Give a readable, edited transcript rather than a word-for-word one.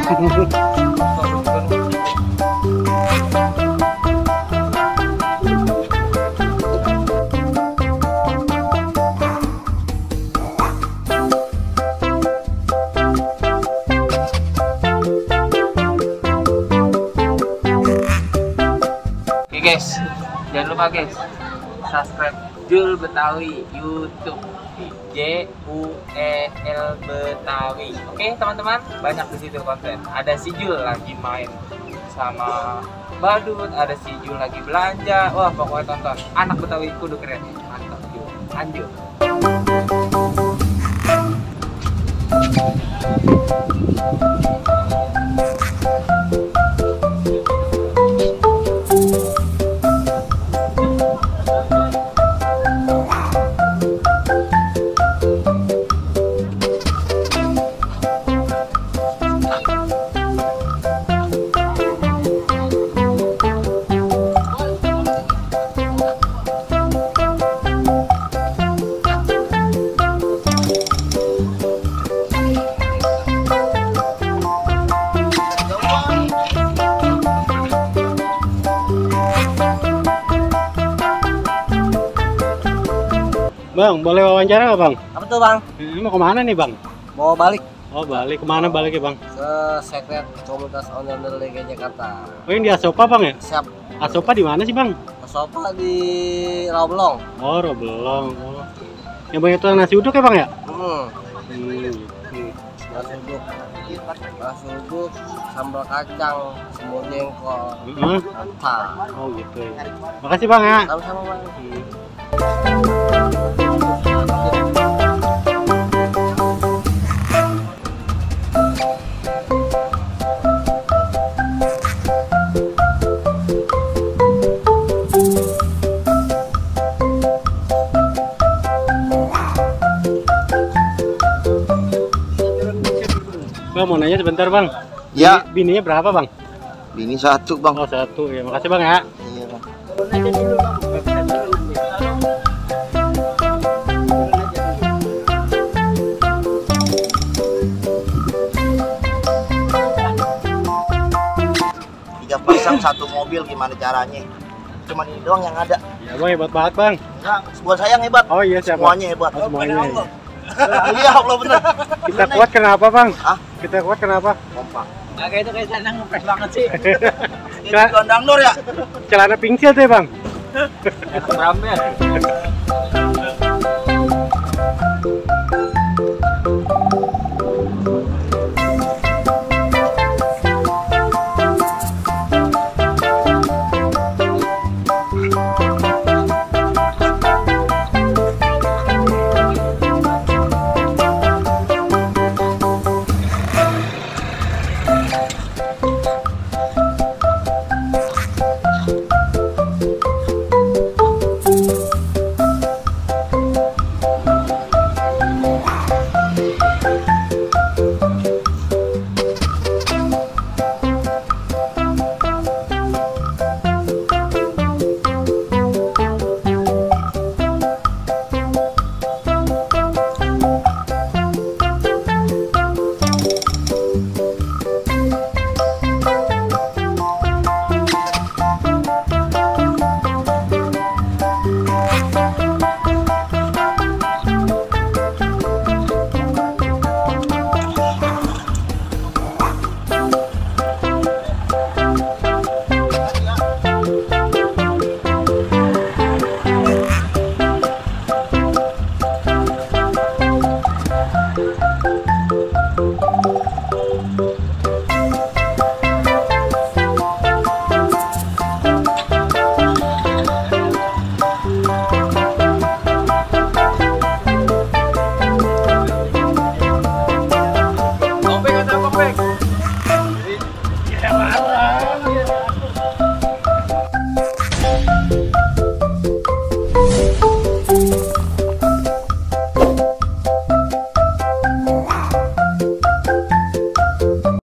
Oke guys, jangan lupa guys, subscribe Jul Betawi YouTube, JUEL Betawi. Oke teman-teman, banyak di situ konten. Ada si Jul lagi main sama badut, ada si Jul lagi belanja. Wah pokoknya tonton. Anak Betawi kudu keren. Mantap Jul. Lanjut. Bang, boleh wawancara nggak bang? Apa tuh bang? Mau kemana nih bang? Mau balik Oh balik, kemana baliknya bang? ke Sekret Komunitas Owner DKI Jakarta. Oh ini di Asopa bang ya? Siap. Asopa di mana sih bang? Sofa di Rawabelong. Oh Rawabelong. Oh. Yang banyak tuh nasi uduk ya bang ya? Nasi uduk, sambal kacang, semur jengkol, rata. Oh gitu ya. Makasih bang ya. Sama-sama bang. Bang mau nanya sebentar bang. Ya. Bininya berapa bang? Bini satu bang. Oh satu ya. Makasih bang ya. Iya bang. Tiga pasang satu mobil gimana caranya? Cuman ini doang yang ada. Ya bang hebat banget bang. Enggak, buat saya yang hebat. Oh iya siapa? Semuanya hebat. Oh, semuanya. Ya. Iya Allah bener. Kita kuat kenapa bang? Ah? Kita kuat kenapa? Kompak. Nah, kayak itu kayak sana ngepres banget sih. Ini gondang nur ya? Celana pingsil tuh ya bang? Enak berambil.